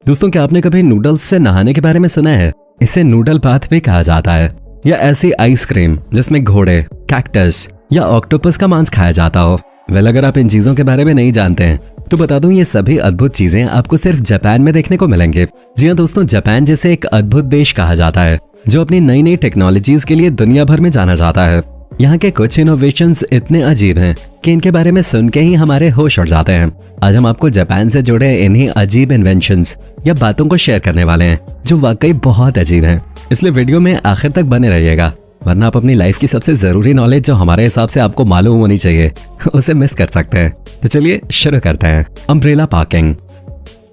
दोस्तों, क्या आपने कभी नूडल्स से नहाने के बारे में सुना है? इसे नूडल बाथ भी कहा जाता है, या ऐसी आइसक्रीम जिसमें घोड़े, कैक्टस या ऑक्टोपस का मांस खाया जाता हो। वेल, अगर आप इन चीजों के बारे में नहीं जानते हैं तो बता दूं, ये सभी अद्भुत चीजें आपको सिर्फ जापान में देखने को मिलेंगे। जी हाँ दोस्तों, जापान जैसे एक अद्भुत देश कहा जाता है जो अपनी नई नई टेक्नोलॉजीज के लिए दुनिया भर में जाना जाता है। यहाँ के कुछ इनोवेशंस इतने अजीब हैं कि इनके बारे में सुन के ही हमारे होश उड़ जाते हैं। आज हम आपको जापान से जुड़े इन्हीं अजीब इन्वेंशंस या बातों को शेयर करने वाले हैं जो वाकई बहुत अजीब हैं। इसलिए वीडियो में आखिर तक बने रहिएगा, वरना आप अपनी लाइफ की सबसे जरूरी नॉलेज जो हमारे हिसाब से आपको मालूम होनी चाहिए उसे मिस कर सकते हैं। तो चलिए शुरू करते हैं। Umbrella parking.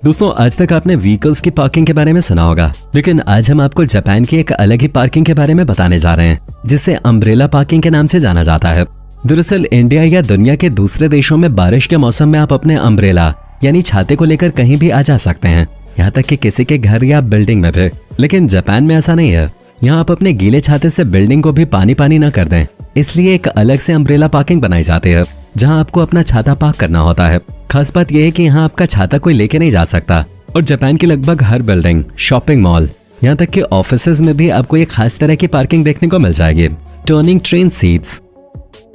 दोस्तों, आज तक आपने व्हीकल्स की पार्किंग के बारे में सुना होगा, लेकिन आज हम आपको जापान की एक अलग ही पार्किंग के बारे में बताने जा रहे हैं जिसे अम्ब्रेला पार्किंग के नाम से जाना जाता है। दरअसल इंडिया या दुनिया के दूसरे देशों में बारिश के मौसम में आप अपने अम्ब्रेला यानी छाते को लेकर कहीं भी आ जा सकते हैं, यहाँ तक कि किसी के घर या बिल्डिंग में भी। लेकिन जापान में ऐसा नहीं है। यहाँ आप अपने गीले छाते से बिल्डिंग को भी पानी पानी न कर दें, इसलिए एक अलग से अम्ब्रेला पार्किंग बनाई जाती है जहाँ आपको अपना छाता पार्क करना होता है। खास बात यह है कि यहाँ आपका छाता कोई लेके नहीं जा सकता, और जापान की लगभग हर बिल्डिंग, शॉपिंग मॉल, यहाँ तक कि ऑफिसेज में भी आपको एक खास तरह की पार्किंग देखने को मिल जाएगी। Turning train seats.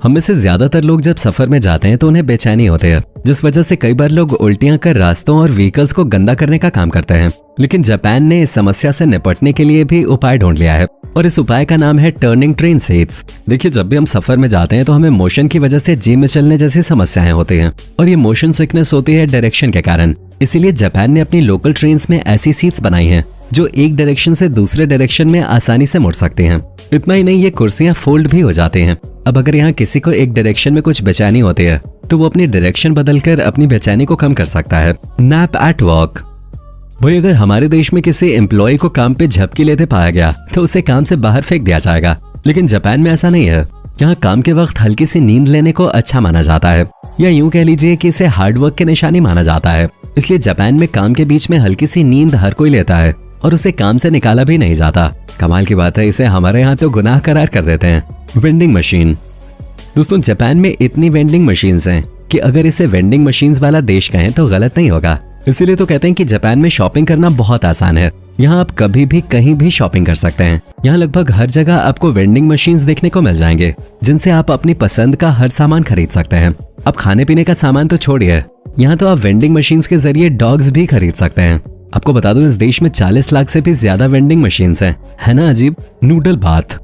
हम में से ज्यादातर लोग जब सफर में जाते हैं तो उन्हें बेचैनी होती है, जिस वजह से कई बार लोग उल्टियां कर रास्तों और व्हीकल्स को गंदा करने का काम करते हैं। लेकिन जापान ने इस समस्या से निपटने के लिए भी उपाय ढूंढ लिया है, और इस उपाय का नाम है टर्निंग ट्रेन सीट्स। देखिए, जब भी हम सफर में जाते हैं तो हमें मोशन की वजह से जी में चलने जैसी समस्याएं होती हैं, और ये मोशन सिकनेस होती है डायरेक्शन के कारण। इसीलिए जापान ने अपनी लोकल ट्रेन्स में ऐसी सीट्स बनाई हैं जो एक डायरेक्शन से दूसरे डायरेक्शन में आसानी से मुड़ सकती हैं। इतना ही नहीं, ये कुर्सियां फोल्ड भी हो जाती हैं। अब अगर यहाँ किसी को एक डायरेक्शन में कुछ बेचैनी होती है तो वो अपनी डायरेक्शन बदलकर अपनी बेचैनी को कम कर सकता है। Nap at work. भाई, अगर हमारे देश में किसी एम्प्लॉय को काम पे झपकी लेते पाया गया तो उसे काम से बाहर फेंक दिया जाएगा, लेकिन जापान में ऐसा नहीं है। यहाँ काम के वक्त हल्की सी नींद लेने को अच्छा माना जाता है, या यूं कह लीजिए कि इसे हार्ड वर्क की निशानी माना जाता है। इसलिए जापान में काम के बीच में हल्की सी नींद हर कोई लेता है और उसे काम से निकाला भी नहीं जाता। कमाल की बात है, इसे हमारे यहाँ तो गुनाह करार कर देते हैं। Vending machine. दोस्तों, जापान में इतनी वेंडिंग मशीन्स हैं कि अगर इसे वेंडिंग मशीन्स वाला देश कहें तो गलत नहीं होगा। इसीलिए तो कहते हैं कि जापान में शॉपिंग करना बहुत आसान है। यहाँ आप कभी भी कहीं भी शॉपिंग कर सकते हैं। यहाँ लगभग हर जगह आपको वेंडिंग मशीन्स देखने को मिल जाएंगे जिनसे आप अपनी पसंद का हर सामान खरीद सकते हैं। अब खाने पीने का सामान तो छोड़िए, यहाँ तो आप वेंडिंग मशीन्स के जरिए डॉग्स भी खरीद सकते हैं। आपको बता दूं, इस देश में 40 लाख से भी ज्यादा वेंडिंग मशीन्स हैं। है ना अजीब। Noodle bath.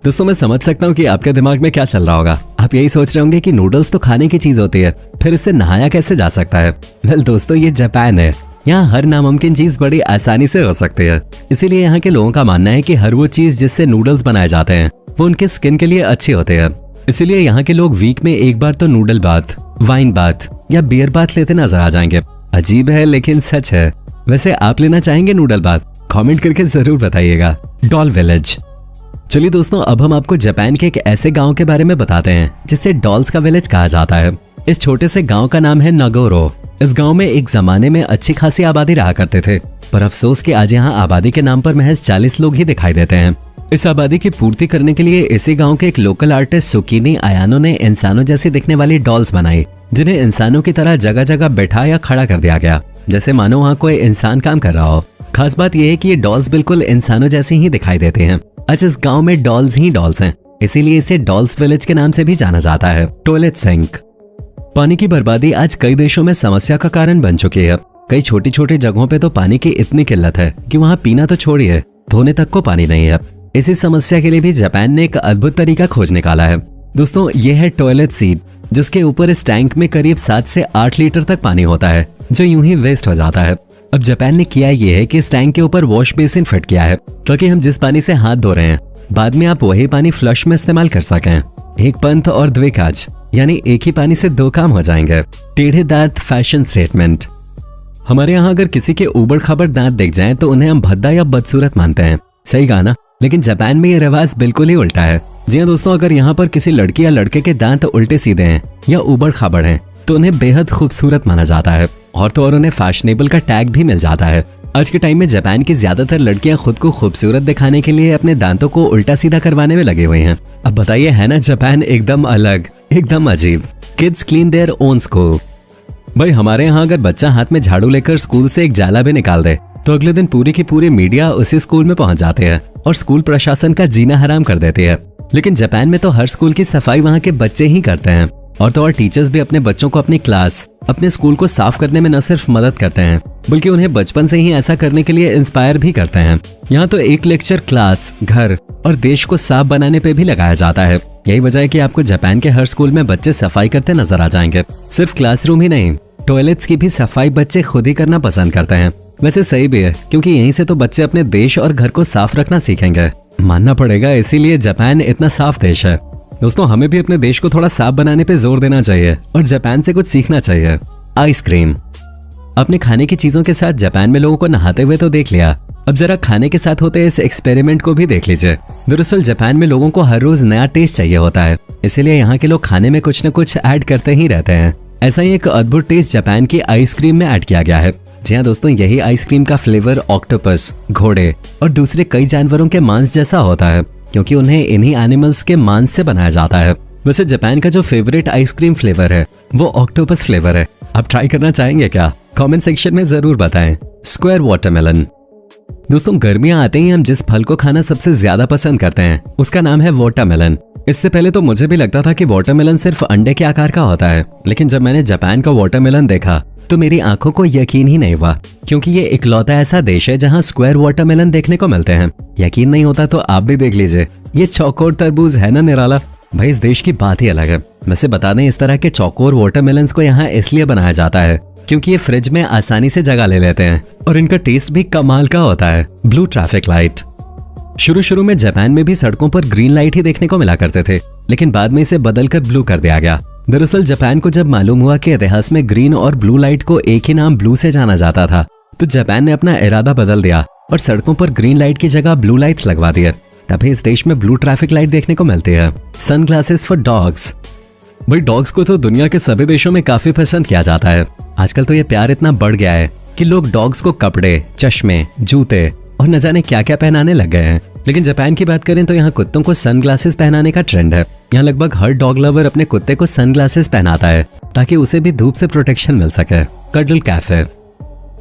दोस्तों, मैं समझ सकता हूँ कि आपके दिमाग में क्या चल रहा होगा। आप यही सोच रहे होंगे कि नूडल्स तो खाने की चीज होती है, फिर इससे नहाया कैसे जा सकता है। वेल दोस्तों, ये जापान है। यहाँ हर नामुमकिन चीज बड़ी आसानी से हो सकती है। इसीलिए यहाँ के लोगों का मानना है कि हर वो चीज जिससे नूडल्स बनाए जाते हैं वो उनके स्किन के लिए अच्छी होती है। इसीलिए यहाँ के लोग वीक में एक बार तो नूडल बाथ, वाइन बाथ या बियर बाथ लेते नजर आ जाएंगे। अजीब है लेकिन सच है। वैसे आप लेना चाहेंगे नूडल बाथ? कमेंट करके जरूर बताइएगा। Doll village. चलिए दोस्तों, अब हम आपको जापान के एक ऐसे गांव के बारे में बताते हैं जिसे डॉल्स का विलेज कहा जाता है। इस छोटे से गांव का नाम है नागोरो। इस गांव में एक जमाने में अच्छी खासी आबादी रहा करते थे, पर अफसोस कि आज यहाँ आबादी के नाम पर महज 40 लोग ही दिखाई देते हैं। इस आबादी की पूर्ति करने के लिए इसी गांव के एक लोकल आर्टिस्ट सुकीनी आयानो ने इंसानों जैसी दिखने वाली डॉल्स बनाई, जिन्हें इंसानों की तरह जगह जगह बैठा या खड़ा कर दिया गया, जैसे मानो वहाँ कोई इंसान काम कर रहा हो। खास बात यह है कि ये डॉल्स बिल्कुल इंसानों जैसे ही दिखाई देते हैं। आज इस गांव में डॉल्स ही डॉल्स हैं, इसीलिए इसे डॉल्स विलेज के नाम से भी जाना जाता है। Toilet sink. पानी की बर्बादी आज कई देशों में समस्या का कारण बन चुकी है। कई छोटी छोटी जगहों पे तो पानी की इतनी किल्लत है कि वहाँ पीना तो छोड़िए, धोने तक को पानी नहीं है। इसी समस्या के लिए भी जापान ने एक अद्भुत तरीका खोज निकाला है। दोस्तों, ये है टॉयलेट सीट, जिसके ऊपर इस टैंक में करीब 7 से 8 लीटर तक पानी होता है जो यूं ही वेस्ट हो जाता है। अब जापान ने किया ये है कि इस टैंक के ऊपर वॉश बेसिन फिट किया है ताकि हम जिस पानी से हाथ धो रहे हैं बाद में आप वही पानी फ्लश में इस्तेमाल कर सकें। एक पंथ और द्विकाज, यानी एक ही पानी से 2 काम हो जाएंगे। टेढ़े दांत फैशन स्टेटमेंट। हमारे यहाँ अगर किसी के ऊबड़ खाबड़ दांत दिख जाएं तो उन्हें हम भद्दा या बदसूरत मानते हैं। सही कहा ना? लेकिन जापान में ये रिवाज बिल्कुल ही उल्टा है। जी हाँ दोस्तों, अगर यहाँ पर किसी लड़की या लड़के के दांत उल्टे सीधे हैं या ऊबड़ खाबड़ हैं तो उन्हें बेहद खूबसूरत माना जाता है, और तो और उन्हें फैशनेबल का टैग भी मिल जाता है। आज के टाइम में जापान की ज्यादातर लड़कियां खुद को खूबसूरत दिखाने के लिए अपने दांतों को उल्टा सीधा करवाने में लगे हुए हैं। अब बताइए, है ना जापान एकदम अलग, एकदम अजीब। Kids clean their own school. भाई हमारे यहाँ अगर बच्चा हाथ में झाड़ू लेकर स्कूल से एक जाला भी निकाल दे तो अगले दिन पूरी की पूरी मीडिया उसी स्कूल में पहुंच जाते हैं और स्कूल प्रशासन का जीना हराम कर देती है। लेकिन जापान में तो हर स्कूल की सफाई वहाँ के बच्चे ही करते हैं और तो और टीचर्स भी अपने बच्चों को अपनी क्लास, अपने स्कूल को साफ करने में न सिर्फ मदद करते हैं बल्कि उन्हें बचपन से ही ऐसा करने के लिए इंस्पायर भी करते हैं। यहाँ तो एक लेक्चर क्लास, घर और देश को साफ बनाने पे भी लगाया जाता है। यही वजह है कि आपको जापान के हर स्कूल में बच्चे सफाई करते नजर आ जाएंगे। सिर्फ क्लासरूम ही नहीं, टॉयलेट्स की भी सफाई बच्चे खुद ही करना पसंद करते हैं। वैसे सही भी है क्योंकि यहीं से तो बच्चे अपने देश और घर को साफ रखना सीखेंगे। मानना पड़ेगा इसीलिए जापान इतना साफ देश है। दोस्तों हमें भी अपने देश को थोड़ा साफ बनाने पे जोर देना चाहिए और जापान से कुछ सीखना चाहिए। आइसक्रीम। अपने खाने की चीजों के साथ जापान में लोगों को नहाते हुए तो देख लिया, अब जरा खाने के साथ होते इस एक्सपेरिमेंट को भी देख लीजिए। दरअसल जापान में लोगों को हर रोज नया टेस्ट चाहिए होता है, इसीलिए यहाँ के लोग खाने में कुछ न कुछ ऐड करते ही रहते हैं। ऐसा ही एक अद्भुत टेस्ट जापान की आइसक्रीम में ऐड किया गया है। जी हाँ दोस्तों, यही आइसक्रीम का फ्लेवर ऑक्टोपस, घोड़े और दूसरे कई जानवरों के मांस जैसा होता है क्योंकि उन्हें इन्हीं एनिमल्स के मांस से बनाया जाता है। वैसे जापान का जो फेवरेट आइसक्रीम फ्लेवर है वो ऑक्टोपस फ्लेवर है। आप ट्राई करना चाहेंगे क्या? कमेंट सेक्शन में जरूर बताएं। Square watermelon. दोस्तों गर्मियां आते ही हम जिस फल को खाना सबसे ज्यादा पसंद करते हैं उसका नाम है वाटरमेलन। इससे पहले तो मुझे भी लगता था कि वाटरमेलन सिर्फ अंडे के आकार का होता है, लेकिन जब मैंने जापान का वाटरमेलन देखा तो मेरी आंखों को यकीन ही नहीं हुआ क्योंकि ये इकलौता ऐसा देश है जहां स्क्वायर वाटरमेलन देखने को मिलते हैं। यकीन नहीं होता तो आप भी देख लीजिए, ये चौकोर तरबूज है ना निराला। भाई इस देश की बात ही अलग है। वैसे बता दें इस तरह के चौकोर वाटरमेलन्स को यहाँ इसलिए बनाया जाता है क्योंकि ये फ्रिज में आसानी से जगह ले लेते हैं और इनका टेस्ट भी कमाल का होता है। Blue traffic light. शुरू में जापान में भी सड़कों पर ग्रीन लाइट ही देखने को मिला करते थे, लेकिन बाद में इसे बदलकर ब्लू कर दिया गया। दरअसल जापान को जब मालूम हुआ कि इतिहास में ग्रीन और ब्लू लाइट को एक ही नाम ब्लू से जाना जाता था तो जापान ने अपना इरादा बदल दिया और सड़कों पर ग्रीन लाइट की जगह ब्लू लाइट्स लगवा दिए। तभी इस देश में ब्लू ट्रैफिक लाइट देखने को मिलती है। Sunglasses for dogs. भाई डॉग्स को तो दुनिया के सभी देशों में काफी पसंद किया जाता है। आजकल तो ये प्यार इतना बढ़ गया है कि लोग डॉग्स को कपड़े, चश्मे, जूते और न जाने क्या क्या पहनाने लग गए हैं। लेकिन जापान की बात करें तो यहाँ कुत्तों को सनग्लासेस पहनाने का ट्रेंड है। यहाँ लगभग हर डॉग लवर अपने कुत्ते को सनग्लासेस पहनाता है ताकि उसे भी धूप से प्रोटेक्शन मिल सके। Cuddle cafe.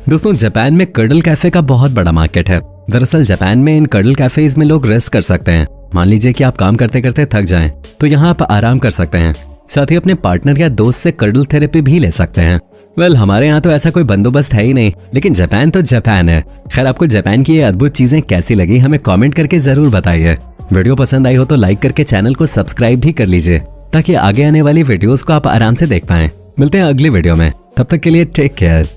दोस्तों जापान में कडल कैफे का बहुत बड़ा मार्केट है। दरअसल जापान में इन कडल कैफेज में लोग रेस्ट कर सकते हैं। मान लीजिए कि आप काम करते करते थक जाएं तो यहाँ आप आराम कर सकते हैं। साथ ही अपने पार्टनर या दोस्त से कडल थेरेपी भी ले सकते हैं। वेल हमारे यहाँ तो ऐसा कोई बंदोबस्त है ही नहीं, लेकिन जापान तो जापान है। खैर आपको जापान की ये अद्भुत चीजें कैसी लगी हमें कमेंट करके जरूर बताइए। वीडियो पसंद आई हो तो लाइक करके चैनल को सब्सक्राइब भी कर लीजिए ताकि आगे आने वाली वीडियोस को आप आराम से देख पाएं। मिलते हैं अगली वीडियो में, तब तक के लिए टेक केयर।